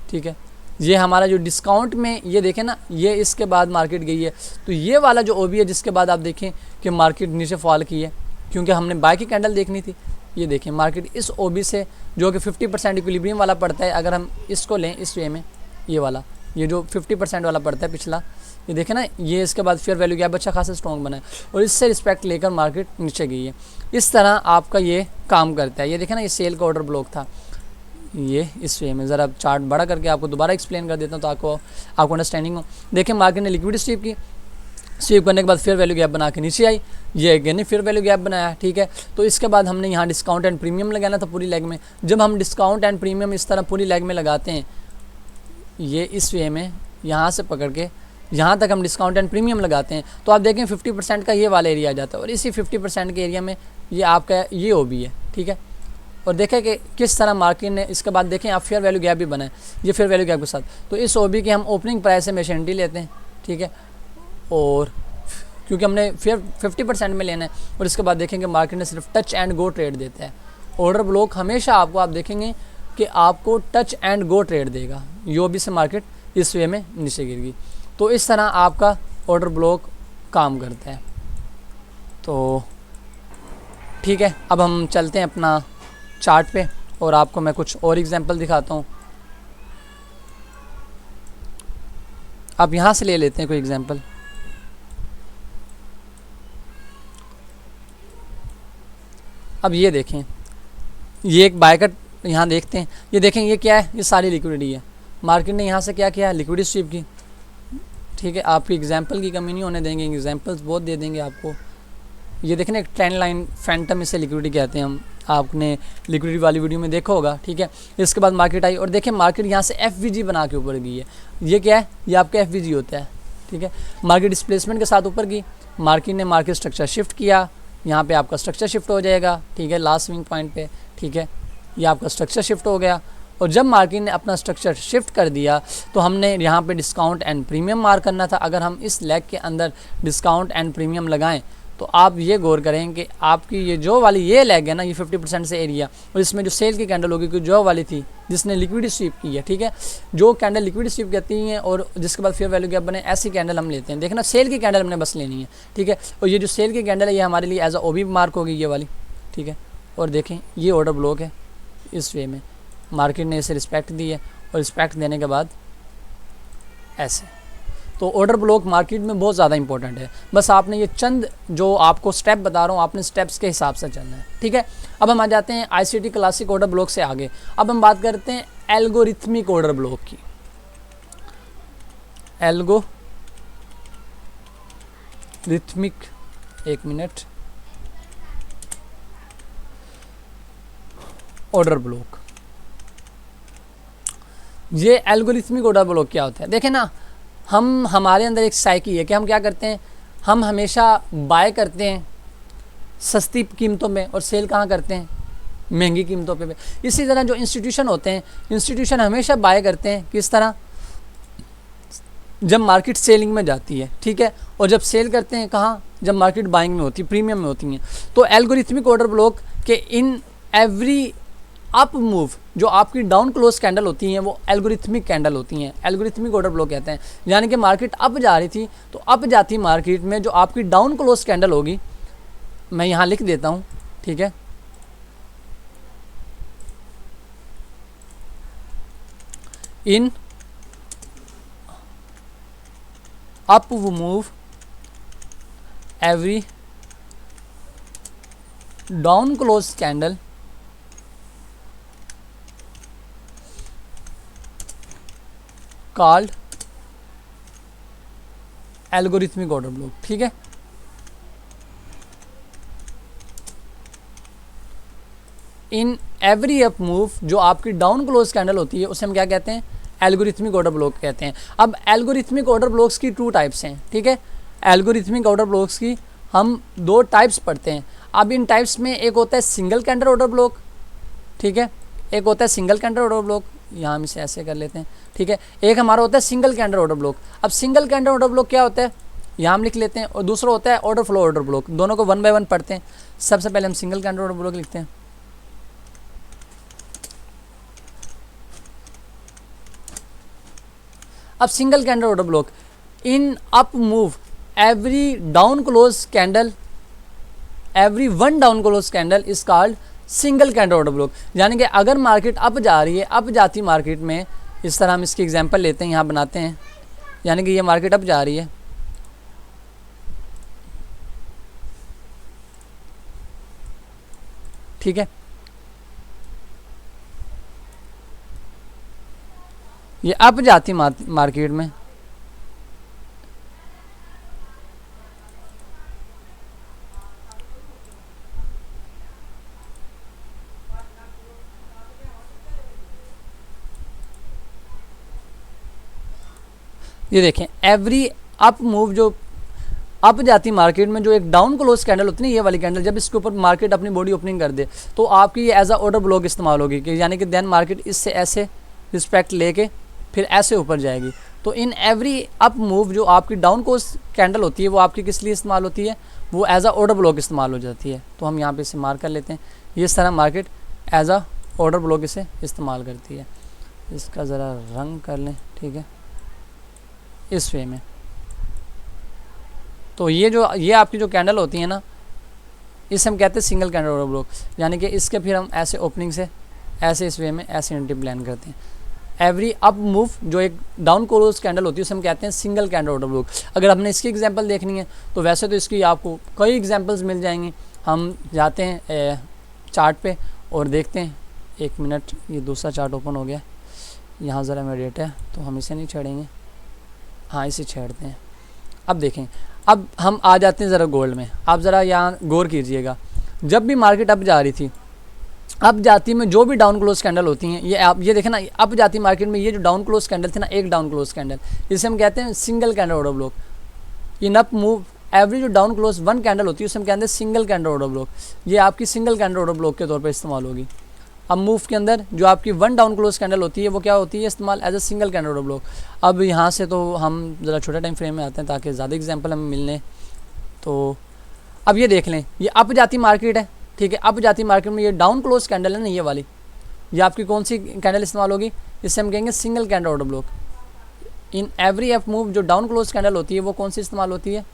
ठीक है, ये हमारा जो डिस्काउंट में, ये देखें ना, ये इसके बाद मार्केट गई है। तो ये वाला जो ओबी है जिसके बाद आप देखें कि मार्केट नीचे फॉल की है, क्योंकि हमने बाय की कैंडल देखनी थी। ये देखें मार्केट इस ओबी से, जो कि 50% इक्विलिब्रियम वाला पड़ता है, अगर हम इसको लें इस वे में, ये वाला, ये जो 50% वाला पड़ता है पिछला, ये देखें ना, ये इसके बाद फेयर वैल्यू गैप अच्छा खासा स्ट्रॉन्ग बना है, और इससे रिस्पेक्ट लेकर मार्केट नीचे गई है। इस तरह आपका ये काम करता है। ये देखें ना, ये सेल का ऑर्डर ब्लॉक था, ये इस वे में। ज़रा चार्ट बड़ा करके आपको दोबारा एक्सप्लेन कर देता हूँ तो आपको अंडरस्टैंडिंग हो। देखें मार्केट ने लिक्विडिटी स्वीप की, स्वीप करने के बाद फेयर वैल्यू गैप बना के नीचे आई, ये अगेन ने फेयर वैल्यू गैप बनाया, ठीक है। तो इसके बाद हमने यहाँ डिस्काउंट एंड प्रीमियम लगाना था पूरी लेग में। जब हम डिस्काउंट एंड प्रीमियम इस तरह पूरी लेग में लगाते हैं, ये इस वे में यहाँ से पकड़ के यहाँ तक हम डिस्काउंट एंड प्रीमियम लगाते हैं, तो आप देखें 50% का ये वाला एरिया आ जाता है, और इसी 50% के एरिया में ये आपका ये ओबी है, ठीक है। और देखें कि किस तरह मार्केट ने, इसके बाद देखें आप फेयर वैल्यू गैप भी बनाए, ये फेयर वैल्यू गैप के साथ। तो इस ओबी के हम ओपनिंग प्राइस से मेशेंटी लेते हैं, ठीक है, और क्योंकि हमने 50% में लेना है। और इसके बाद देखेंगे मार्केट ने सिर्फ टच एंड गो ट्रेड देता है। ऑर्डर ब्लॉक हमेशा आपको, आप देखेंगे कि आपको टच एंड गो ट्रेड देगा, यो भी से मार्केट इस वे में नीचे गिर गई। तो इस तरह आपका ऑर्डर ब्लॉक काम करता है। तो ठीक है, अब हम चलते हैं अपना चार्ट पे, और आपको मैं कुछ और एग्जांपल दिखाता हूँ। आप यहाँ से ले लेते हैं कोई एग्जांपल। अब ये देखें, ये एक बाय कट यहाँ देखते हैं, ये देखें ये क्या है, ये सारी लिक्विडिटी है। मार्केट ने यहाँ से क्या किया, लिक्विडिटी स्वीप की, ठीक है। आपकी एग्जांपल की कमी नहीं होने देंगे, एग्जांपल्स बहुत दे देंगे आपको। ये देखें एक ट्रेंड लाइन फैंटम, इसे लिक्विडिटी कहते हैं हम, आपने लिक्विडिटी वाली वीडियो में देखा होगा, ठीक है। इसके बाद मार्केट आई, और देखें मार्केट यहाँ से एफवीजी बना के ऊपर गई है। ये क्या है, ये आपका एफवीजी होता है, ठीक है। मार्केट डिस्प्लेसमेंट के साथ ऊपर गई, मार्केट ने मार्केट स्ट्रक्चर शिफ्ट किया, यहाँ पे आपका स्ट्रक्चर शिफ्ट हो जाएगा, ठीक है, लास्ट स्विंग पॉइंट पे, ठीक है। ये आपका स्ट्रक्चर शिफ्ट हो गया, और जब मार्केट ने अपना स्ट्रक्चर शिफ्ट कर दिया तो हमने यहाँ पे डिस्काउंट एंड प्रीमियम मार्क करना था। अगर हम इस लेग के अंदर डिस्काउंट एंड प्रीमियम लगाएं तो आप ये गौर करें कि आपकी ये जो वाली ये लेग है ना, ये 50% से एरिया, और इसमें जो सेल की कैंडल होगी, जो वाली थी जिसने लिक्विडिटी स्वीप की है, ठीक है, जो कैंडल लिक्विडिटी स्वीप कहती हैं और जिसके बाद फेयर वैल्यू गैप बने, ऐसी कैंडल हम लेते हैं। देखना सेल की कैंडल हमने बस लेनी है, ठीक है। और ये जो सेल की कैंडल है ये हमारे लिए एज अ ओबी मार्क होगी, ये वाली, ठीक है। और देखें ये ऑर्डर ब्लॉक है, इस वे में मार्केट ने इसे रिस्पेक्ट दी है, और रिस्पेक्ट देने के बाद ऐसे। तो ऑर्डर ब्लॉक मार्केट में बहुत ज़्यादा इंपॉर्टेंट है। बस आपने ये चंद जो आपको स्टेप बता रहा हूँ, आपने स्टेप्स के हिसाब से चलना है, ठीक है। अब हम आ जाते हैं आईसीटी क्लासिक ऑर्डर ब्लॉक से आगे। अब हम बात करते हैं एल्गोरिथमिक ऑर्डर ब्लॉक की। एल्गो रिथमिक, एक मिनट, ऑर्डर ब्लॉक। ये एल्गोरिथमिक ऑर्डर ब्लॉक क्या होता है? देखें ना, हमारे अंदर एक साइकी है कि हम क्या करते हैं, हम हमेशा बाय करते हैं सस्ती कीमतों में और सेल कहाँ करते हैं, महंगी कीमतों पे। इसी तरह जो इंस्टीट्यूशन होते हैं, इंस्टीट्यूशन हमेशा बाय करते हैं किस तरह, जब मार्केट सेलिंग में जाती है, ठीक है, और जब सेल करते हैं कहाँ, जब मार्केट बाइंग में होती है, प्रीमियम में होती हैं। तो एल्गोरिथमिक ऑर्डर ब्लॉक के इन एवरी अप मूव, जो आपकी डाउन क्लोज कैंडल होती हैं वो एल्गोरिथमिक कैंडल होती हैं, एल्गोरिथमिक ऑर्डर ब्लॉक कहते हैं। यानी कि मार्केट अप जा रही थी तो अप जाती मार्केट में जो आपकी डाउन क्लोज कैंडल होगी, मैं यहाँ लिख देता हूँ, ठीक है, in up move every down close candle called algorithmic order block, ठीक है। इन एवरी अप मूव, जो आपकी डाउन क्लोज कैंडल होती है उसे हम क्या कहते हैं, एल्गोरिथमिक ऑर्डर ब्लॉक कहते हैं। अब एल्गोरिथमिक ऑर्डर ब्लॉक्स की 2 टाइप्स हैं, ठीक है। एल्गोरिथमिक ऑर्डर ब्लॉक्स की हम 2 टाइप्स पढ़ते हैं। अब इन टाइप्स में एक होता है सिंगल कैंडल ऑर्डर ब्लॉक, ठीक है, एक होता है सिंगल कैंडल ऑर्डर ब्लॉक, यहाँ हम इसे ऐसे कर लेते हैं, ठीक है। एक हमारा होता है सिंगल कैंडल ऑर्डर ब्लॉक। अब सिंगल कैंडल ऑर्डर ब्लॉक क्या होता है, यहाँ हम लिख लेते हैं, और दूसरा होता है ऑर्डर फ्लो ऑर्डर ब्लॉक। दोनों को 1 बाय 1 पढ़ते हैं। सबसे पहले हम सिंगल कैंडल ऑर्डर ब्लॉक लिखते हैं। अब single candle order block, in up move every down close candle, every 1 down close candle is called single candle order block. यानी कि अगर मार्केट अप जा रही है, अप जाती मार्केट में, इस तरह हम इसकी एग्जांपल लेते हैं, यहाँ बनाते हैं, यानी कि ये मार्केट अप जा रही है, ठीक है, ये अप जाती मार्केट में, ये देखें एवरी अप मूव, जो अप जाती मार्केट में जो एक डाउन क्लोज कैंडल होती है ना, ये वाली कैंडल, जब इसके ऊपर मार्केट अपनी बॉडी ओपनिंग कर दे तो आपकी ये एज अ ऑर्डर ब्लॉक इस्तेमाल होगी, कि यानी कि देन मार्केट इससे ऐसे रिस्पेक्ट लेके फिर ऐसे ऊपर जाएगी। तो इन एवरी अप मूव जो आपकी डाउन क्लोज कैंडल होती है वो आपकी किस लिए इस्तेमाल होती है, वो एज अ ऑर्डर ब्लॉक इस्तेमाल हो जाती है। तो हम यहाँ पे इसे मार्क कर लेते हैं, ये इस तरह market as a order block इसे इस्तेमाल करती है। इसका ज़रा रंग कर लें, ठीक है, इस वे में। तो ये आपकी जो कैंडल होती है ना, इसे हम कहते हैं सिंगल कैंडल ऑर्डर ब्लॉक। यानी कि इसके फिर हम ऐसे ओपनिंग से ऐसे इस वे में ऐसे एंटी प्लान करते हैं। एवरी अप मूव जो एक डाउन क्लोज कैंडल होती है उसे हम कहते हैं सिंगल कैंडल ऑर्डर ब्लॉक। अगर हमने इसकी एग्जांपल देखनी है तो वैसे तो इसकी आपको कई एग्जांपल्स मिल जाएंगी। हम जाते हैं चार्ट पे और देखते हैं। एक मिनट, ये दूसरा चार्ट ओपन हो गया, यहाँ ज़रा मेरा डेटा है तो हम इसे नहीं छेड़ेंगे, हाँ इसे छेड़ते हैं। अब देखें, अब हम आ जाते हैं ज़रा गोल्ड में। आप ज़रा यहाँ गौर कीजिएगा, जब भी मार्केट अप जा रही थी, अप जाती में जो भी डाउन क्लोज कैंडल होती हैं, ये आप ये देखें ना, अप जाती मार्केट में ये जो डाउन क्लोज कैंडल थी ना, एक डाउन क्लोज कैंडल, इसे हम कहते हैं single candle order block. In up move every जो डाउन क्लोज 1 कैंडल होती है उसे हम कहते हैं सिंगल कैंडल ऑर्डर ब्लॉक। ये आपकी सिंगल कैंडल ऑर्डर ब्लॉक के तौर पर इस्तेमाल होगी। अब मूव के अंदर जो आपकी 1 डाउन क्लोज कैंडल होती है वो क्या होती है, इस्तेमाल as a single candle order block. अब यहाँ से तो हम ज़रा छोटा टाइम फ्रेम में आते हैं ताकि ज़्यादा एग्जांपल हमें मिलने। तो अब ये देख लें, ये अप जाती मार्केट है, ठीक है, अप जाती मार्केट में ये डाउन क्लोज कैंडल है ना, ये वाली, ये आपकी कौन सी कैंडल इस्तेमाल होगी, इससे हम कहेंगे single candle order block. In every up move जो डाउन क्लोज कैंडल होती है वो कौन सी इस्तेमाल होती है,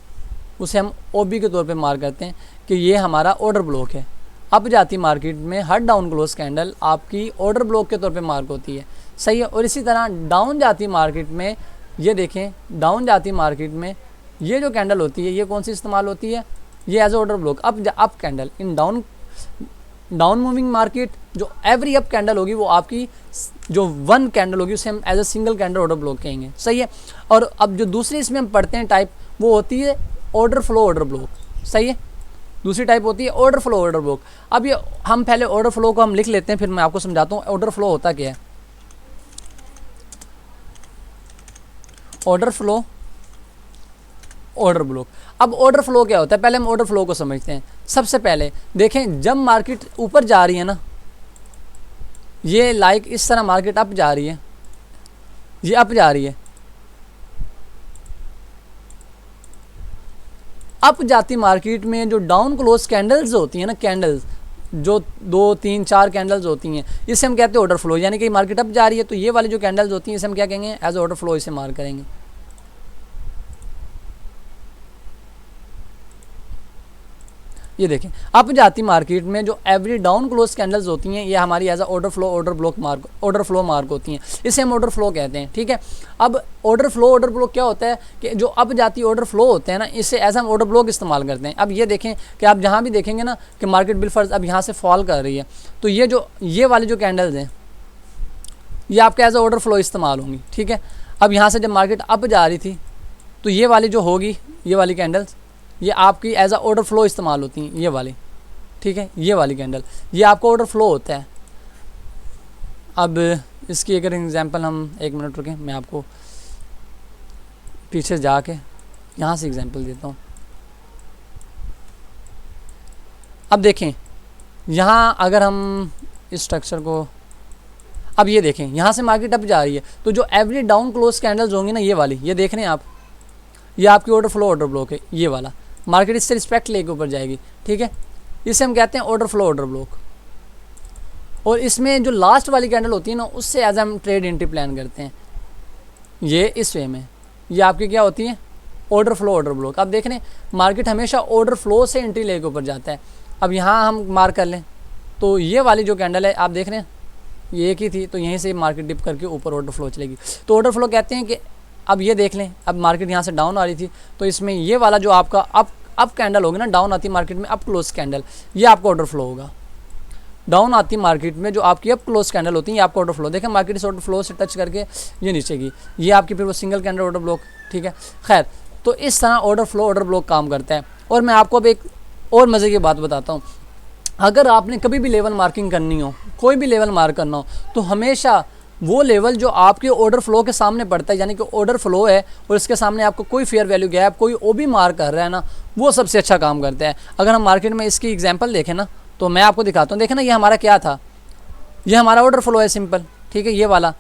उसे हम OB के तौर पे मार्क करते हैं कि ये हमारा ऑर्डर ब्लॉक है। अप जाती मार्केट में हर डाउन क्लोज कैंडल आपकी ऑर्डर ब्लॉक के तौर पे मार्क होती है, सही है। और इसी तरह डाउन जाती मार्केट में, ये देखें, डाउन जाती मार्केट में ये जो कैंडल होती है ये कौन सी इस्तेमाल होती है, ये as order block up candle. In down down moving market जो एवरी अप कैंडल होगी वो आपकी जो वन कैंडल होगी उसे हम as a single candle order block कहेंगे, सही है। और अब जो दूसरी इसमें हम पढ़ते हैं टाइप वो होती है ऑर्डर फ्लो ऑर्डर ब्लॉक, सही है। दूसरी टाइप होती है ऑर्डर फ्लो ऑर्डर ब्लॉक। अब ये हम पहले ऑर्डर फ्लो को हम लिख लेते हैं, फिर मैं आपको समझाता हूँ ऑर्डर फ्लो होता क्या है। Order flow order block. अब ऑर्डर फ्लो क्या होता है, पहले हम ऑर्डर फ्लो को समझते हैं। सबसे पहले देखें, जब मार्केट ऊपर जा रही है ना, ये लाइक इस तरह मार्केट अप जा रही है, ये अप जा रही है, अप जाती मार्केट में जो डाउन क्लोज कैंडल्स होती हैं ना, कैंडल्स जो 2 3 4 कैंडल्स होती हैं, इसे हम कहते हैं ऑर्डर फ्लो। यानी कि मार्केट अप जा रही है तो ये वाली जो कैंडल्स होती हैं इसे हम क्या कहेंगे, एज ऑर्डर फ्लो इसे मार्क करेंगे। ये देखें, अप जाती मार्केट में जो एवरी डाउन क्लोज कैंडल्स होती हैं ये हमारी as a order flow order block mark order flow mark होती हैं, इसे हम ऑर्डर फ्लो कहते हैं, ठीक है। अब ऑर्डर फ्लो ऑर्डर ब्लॉक क्या होता है कि जो अप जाती ऑर्डर फ्लो होते हैं ना, इससे एज हम ऑर्डर ब्लॉक इस्तेमाल करते हैं। अब ये देखें कि आप जहाँ भी देखेंगे ना कि मार्केट बिलफर्ज अब यहाँ से फॉल कर रही है, तो ये वाली जो कैंडल्स हैं ये आपके एज अ ऑर्डर फ्लो इस्तेमाल होंगी, ठीक है। अब यहाँ से जब मार्केट अप जा रही थी तो ये वाली जो होगी, ये वाली कैंडल्स ये आपकी एज अ ऑर्डर फ्लो इस्तेमाल होती हैं, ये वाली, ठीक है। ये वाली कैंडल ये आपका ऑर्डर फ्लो होता है। अब इसकी एक एग्जांपल हम 1 मिनट रुकें, मैं आपको पीछे जाके यहाँ से एग्जांपल देता हूँ। अब देखें यहाँ अगर हम इस स्ट्रक्चर को, अब ये देखें यहाँ से मार्केट अप जा रही है तो जो एवरी डाउन क्लोज कैंडल्स होंगी ना, ये वाली, ये देख रहे हैं आप, ये आपकी ऑर्डर फ्लो ऑर्डर ब्लॉक है। ये वाला मार्केट इससे रिस्पेक्ट लेके ऊपर जाएगी, ठीक है। इसे हम कहते हैं ऑर्डर फ्लो ऑर्डर ब्लॉक। और इसमें जो लास्ट वाली कैंडल होती है ना, उससे एज हम ट्रेड एंट्री प्लान करते हैं, ये इस वे में। ये आपकी क्या होती है, ऑर्डर फ्लो ऑर्डर ब्लॉक। आप देख रहे हैं मार्केट हमेशा ऑर्डर फ्लो से एंट्री लेके ऊपर जाता है। अब यहाँ हम मार्क कर लें तो ये वाली जो कैंडल है आप देख रहे हैं ये एक ही थी, तो यहीं से मार्केट डिप करके ऊपर ऑर्डर फ्लो चलेगी। तो ऑर्डर फ्लो कहते हैं कि अब ये देख लें, अब मार्केट यहाँ से डाउन आ रही थी तो इसमें ये वाला जो आपका अप कैंडल होगी ना, डाउन आती मार्केट में अप क्लोज कैंडल, ये आपका ऑर्डर फ्लो होगा। डाउन आती मार्केट में जो आपकी अप क्लोज कैंडल होती है ये आपका ऑर्डर फ्लो। देखें मार्केट इस ऑर्डर फ्लो से टच करके ये नीचे की, ये आपकी फिर वो सिंगल कैंडल ऑर्डर ब्लॉक, ठीक है। खैर, तो इस तरह ऑर्डर फ्लो ऑर्डर ब्लॉक काम करता है। और मैं आपको अब एक और मज़े की बात बताता हूँ, अगर आपने कभी भी लेवल मार्किंग करनी हो, कोई भी लेवल मार्क करना हो, तो हमेशा वो लेवल जो आपके ऑर्डर फ्लो के सामने पड़ता है, यानी कि ऑर्डर फ्लो है और इसके सामने आपको कोई फेयर वैल्यू गैप, कोई ओबी मार्क कर रहा है ना, वो सबसे अच्छा काम करता है। अगर हम मार्केट में इसकी एग्जांपल देखें ना, तो मैं आपको दिखाता हूँ। देखें ना, ये हमारा क्या था, ये हमारा ऑर्डर फ्लो है सिंपल, ठीक है, ये वाला।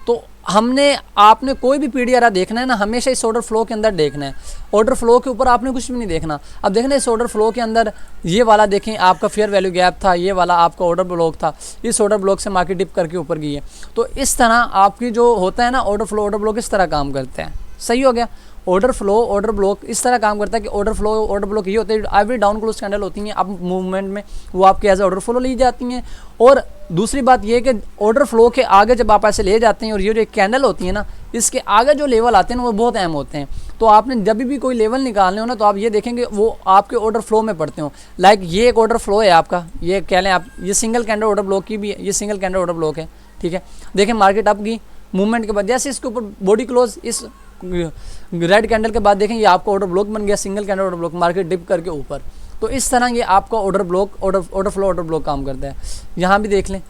तो आपने कोई भी पीडीआर देखना है ना, हमेशा इस ऑर्डर फ्लो के अंदर देखना है। ऑर्डर फ्लो के ऊपर आपने कुछ भी नहीं देखना। अब देखना इस ऑर्डर फ्लो के अंदर ये वाला देखें आपका फेयर वैल्यू गैप था, ये वाला आपका ऑर्डर ब्लॉक था, इस ऑर्डर ब्लॉक से मार्केट डिप करके ऊपर गई है। तो इस तरह आपकी जो होता है ना ऑर्डर फ्लो ऑर्डर ब्लॉक इस तरह काम करते हैं, सही हो गया। ऑर्डर फ्लो ऑर्डर ब्लॉक इस तरह काम करता है कि ऑर्डर फ्लो ऑर्डर ब्लॉक ये होते हैं एवरी डाउन क्लोज कैंडल होती हैं, अब मूवमेंट में वो आपके एज ऑर्डर फ्लो ली जाती हैं। और दूसरी बात ये कि ऑर्डर फ्लो के आगे जब आप ऐसे ले जाते हैं और ये जो कैंडल होती है ना, इसके आगे जो लेवल आते हैं ना वो बहुत अहम होते हैं। तो आपने जब भी कोई लेवल निकालने हो ना, तो आप ये देखेंगे वो आपके ऑर्डर फ्लो में पड़ते हो। लाइक ये एक ऑर्डर फ्लो है आपका, ये कह लें आप, ये सिंगल कैंडल ऑर्डर ब्लॉक की भी है, ये सिंगल कैंडल ऑर्डर ब्लॉक है, ठीक है। देखें मार्केट अप की मूवमेंट के बाद जैसे इसके ऊपर बॉडी क्लोज इस रेड कैंडल के बाद देखें ये आपका ऑर्डर ब्लॉक बन गया, single candle order block, market dip करके ऊपर। तो इस तरह ये आपका order block order flow order block काम करता है। यहाँ भी देख लें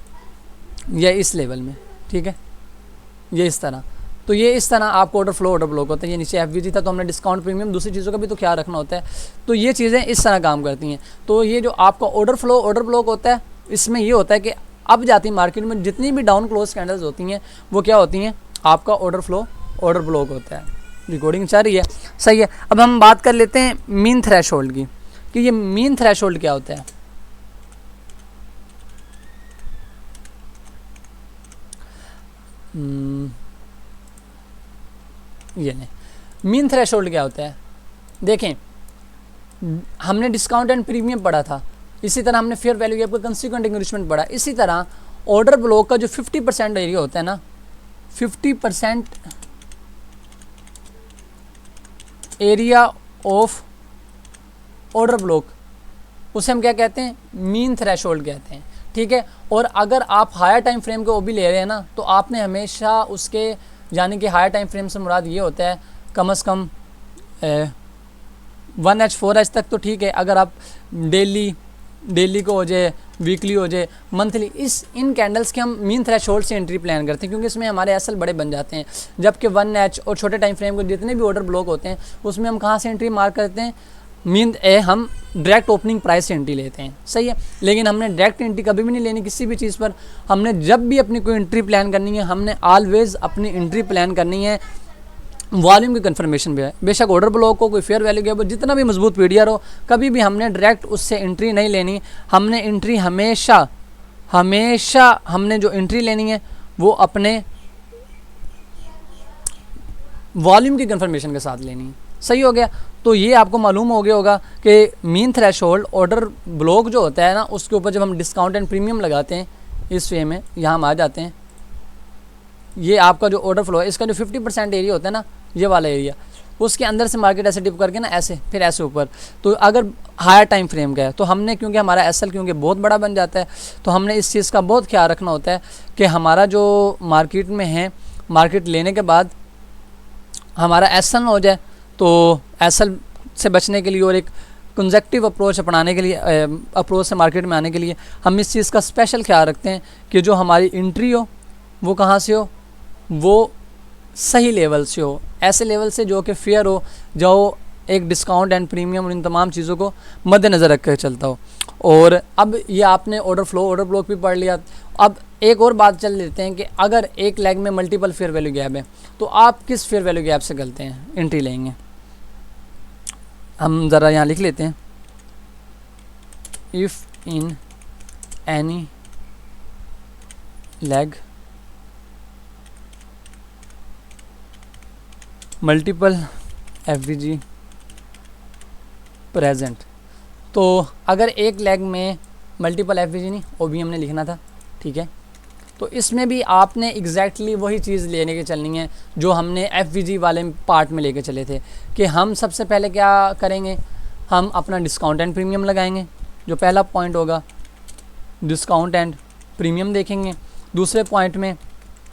ये इस लेवल में, ठीक है, ये इस तरह। तो ये इस तरह आपको ऑर्डर फ्लो ऑर्डर ब्लॉक होता है। ये नीचे एफवीजी था तो हमने डिस्काउंट प्रीमियम दूसरी चीज़ों का भी तो ख्याल रखना होता है। तो ये चीज़ें इस तरह काम करती हैं। तो ये जो आपका ऑर्डर फ्लो ऑर्डर ब्लॉक होता है, इसमें ये होता है कि अब जाती मार्केट में जितनी भी डाउन क्लोज कैंडल्स होती हैं वो क्या होती हैं, आपका ऑर्डर फ्लो ऑर्डर ब्लॉक होता है। रिकॉर्डिंग चल रही है, सही है। अब हम बात कर लेते हैं मीन थ्रेशोल्ड की, कि ये मीन थ्रेशोल्ड क्या होता है। ये नहीं, मीन थ्रेशोल्ड क्या होता है। देखें हमने डिस्काउंट एंड प्रीमियम पढ़ा था, इसी तरह हमने फेयर वैल्यू गैप का कंसीक्वेंट इंक्रीजमेंट पढ़ा। इसी तरह ऑर्डर ब्लॉक का जो 50% एरिया होता है ना, 50% एरिया ऑफ ऑर्डर ब्लॉक उसे हम क्या कहते हैं, मीन थ्रेशोल्ड कहते हैं, ठीक है। और अगर आप हायर टाइम फ्रेम के ओ भी ले रहे हैं ना, तो आपने हमेशा उसके, यानी कि हायर टाइम फ्रेम से मुराद ये होता है कम से कम 1H 4H तक तो ठीक है, अगर आप डेली को हो जाए, वीकली हो जाए, मंथली, इन कैंडल्स के हम मीन थ्रेशोल्ड से एंट्री प्लान करते हैं, क्योंकि इसमें हमारे एसएल बड़े बन जाते हैं। जबकि 1H और छोटे टाइम फ्रेम को जितने भी ऑर्डर ब्लॉक होते हैं उसमें हम कहाँ से एंट्री मार्क करते हैं, हम डायरेक्ट ओपनिंग प्राइस से एंट्री लेते हैं, सही है। लेकिन हमने डायरेक्ट एंट्री कभी भी नहीं लेनी किसी भी चीज़ पर। हमने जब भी अपनी कोई एंट्री प्लान करनी है, हमने ऑलवेज़ अपनी एंट्री प्लान करनी है वॉल्यूम की कंफर्मेशन भी है। बेशक ऑर्डर ब्लॉक हो, कोई फेयर वैल्यू गैप हो, जितना भी मजबूत पीडीआर हो, कभी भी हमने डायरेक्ट उससे एंट्री नहीं लेनी। हमने एंट्री हमेशा हमने जो एंट्री लेनी है वो अपने वॉल्यूम की कंफर्मेशन के साथ लेनी है, सही हो गया। तो ये आपको मालूम हो गया होगा कि मीन थ्रेशोल्ड ऑर्डर ब्लॉक जो होता है ना, उसके ऊपर जब हम डिस्काउंट एंड प्रीमियम लगाते हैं, इस वे में यहाँ हम आ जाते हैं। ये आपका जो ऑर्डर फ्लो है, इसका जो 50% एरिया होता है ना, ये वाला एरिया, उसके अंदर से मार्केट ऐसे डिप करके ना ऐसे, फिर ऐसे ऊपर। तो अगर हायर टाइम फ्रेम का है तो हमने, क्योंकि हमारा एसएल क्योंकि बहुत बड़ा बन जाता है, तो हमने इस चीज़ का बहुत ख्याल रखना होता है कि हमारा जो मार्केट में है, मार्केट लेने के बाद हमारा एसएल ना हो जाए। तो एसएल से बचने के लिए और एक कंजक्टिव अप्रोच अपनाने के लिए, अप्रोच से मार्केट में आने के लिए हम इस चीज़ का स्पेशल ख्याल रखते हैं कि जो हमारी एंट्री हो वो कहाँ से हो, वो सही लेवल से हो, ऐसे लेवल से जो कि फेयर हो, जो एक डिस्काउंट एंड प्रीमियम और इन तमाम चीज़ों को मद्देनज़र रख कर चलता हो। और अब ये आपने ऑर्डर फ्लो, ऑर्डर ब्लॉक भी पढ़ लिया। अब एक और बात चल लेते हैं कि अगर एक लेग में मल्टीपल फेयर वैल्यू गैप है तो आप किस फेयर वैल्यू गैप से चलते हैं, एंट्री लेंगे। हम ज़रा यहाँ लिख लेते हैं, if in any leg multiple FVG present. तो अगर एक लेग में मल्टीपल एफवीजी नहीं, वो भी हमने लिखना था, ठीक है। तो इसमें भी आपने एग्जैक्टली वही चीज़ लेने के चलनी है जो हमने एफवीजी वाले पार्ट में लेके चले थे, कि हम सबसे पहले क्या करेंगे, हम अपना डिस्काउंट एंड प्रीमियम लगाएंगे, जो पहला पॉइंट होगा डिस्काउंट एंड प्रीमियम देखेंगे। दूसरे पॉइंट में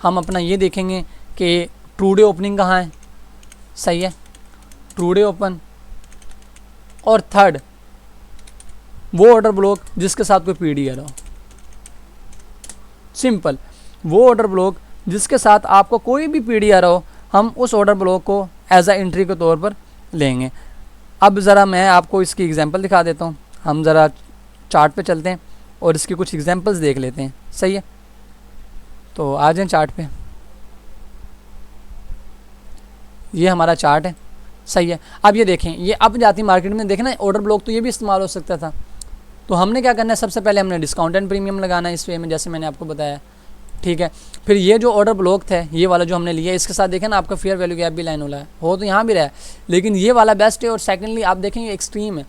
हम अपना ये देखेंगे कि ट्रू डे ओपनिंग कहाँ है, सही है, ट्रू डे ओपन। और थर्ड, वो ऑर्डर ब्लॉक जिसके साथ कोई पीडीआर हो, सिंपल, वो ऑर्डर ब्लॉक जिसके साथ आपको कोई भी पीडीआर हो, हम उस ऑर्डर ब्लॉक को एज आ एंट्री के तौर पर लेंगे। अब ज़रा मैं आपको इसकी एग्जांपल दिखा देता हूँ। हम ज़रा चार्ट पे चलते हैं और इसकी कुछ एग्जांपल्स देख लेते हैं, सही है। तो आ जाएं चार्ट पे, ये हमारा चार्ट है, सही है। अब ये देखें, ये अब जाती मार्केट में, देखें ना ऑर्डर ब्लॉक, तो ये भी इस्तेमाल हो सकता था। तो हमने क्या करना है, सबसे पहले हमने डिस्काउंट एंड प्रीमियम लगाना है इस वे में, जैसे मैंने आपको बताया, ठीक है। फिर ये जो ऑर्डर ब्लॉक थे, ये वाला जो हमने लिया, इसके साथ देखें ना आपका फेयर वैल्यू गैप भी लाइन होला है, हो तो यहाँ भी रहा है, लेकिन ये वाला बेस्ट है। और सेकेंडली आप देखेंगे एक्सट्रीम है।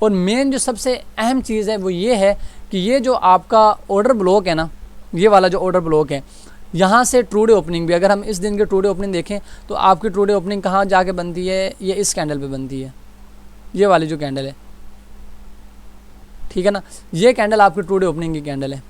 और मेन जो सबसे अहम चीज़ है वो ये है कि ये जो आपका ऑर्डर ब्लॉक है ना, ये वाला जो ऑर्डर ब्लॉक है, यहाँ से ट्रू डे ओपनिंग भी, अगर हम इस दिन के ट्रू डे ओपनिंग देखें तो आपकी ट्रू डे ओपनिंग कहाँ जाके बनती है, ये इस कैंडल पे बनती है, ये वाली जो कैंडल है, ठीक है ना, ये कैंडल आपकी ट्रू डे ओपनिंग की कैंडल है।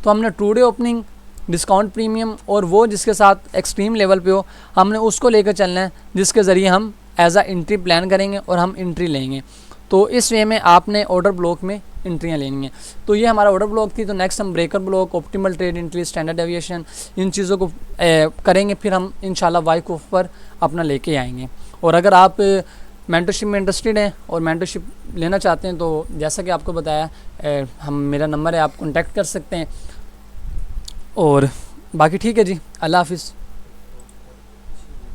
तो हमने true day opening, discount premium और वो जिसके साथ एक्सट्रीम लेवल पे हो, हमने उसको लेकर चलना है, जिसके ज़रिए हम एज आ एंट्री प्लान करेंगे और हम एंट्री लेंगे। तो इस वे में आपने ऑर्डर ब्लॉक में एंट्रियाँ लेनी है। तो ये हमारा ऑर्डर ब्लॉक थी। तो नेक्स्ट हम breaker block, optimal trade entry, standard deviation, इन चीज़ों को करेंगे। फिर हम इंशाल्लाह वाइकॉफ पर अपना लेके आएंगे। और अगर आप मेंटरशिप में इंटरेस्टेड हैं और मेंटरशिप लेना चाहते हैं तो जैसा कि आपको बताया, मेरा नंबर है, आप कॉन्टैक्ट कर सकते हैं। और बाकी ठीक है जी, अल्लाह हाफिज़।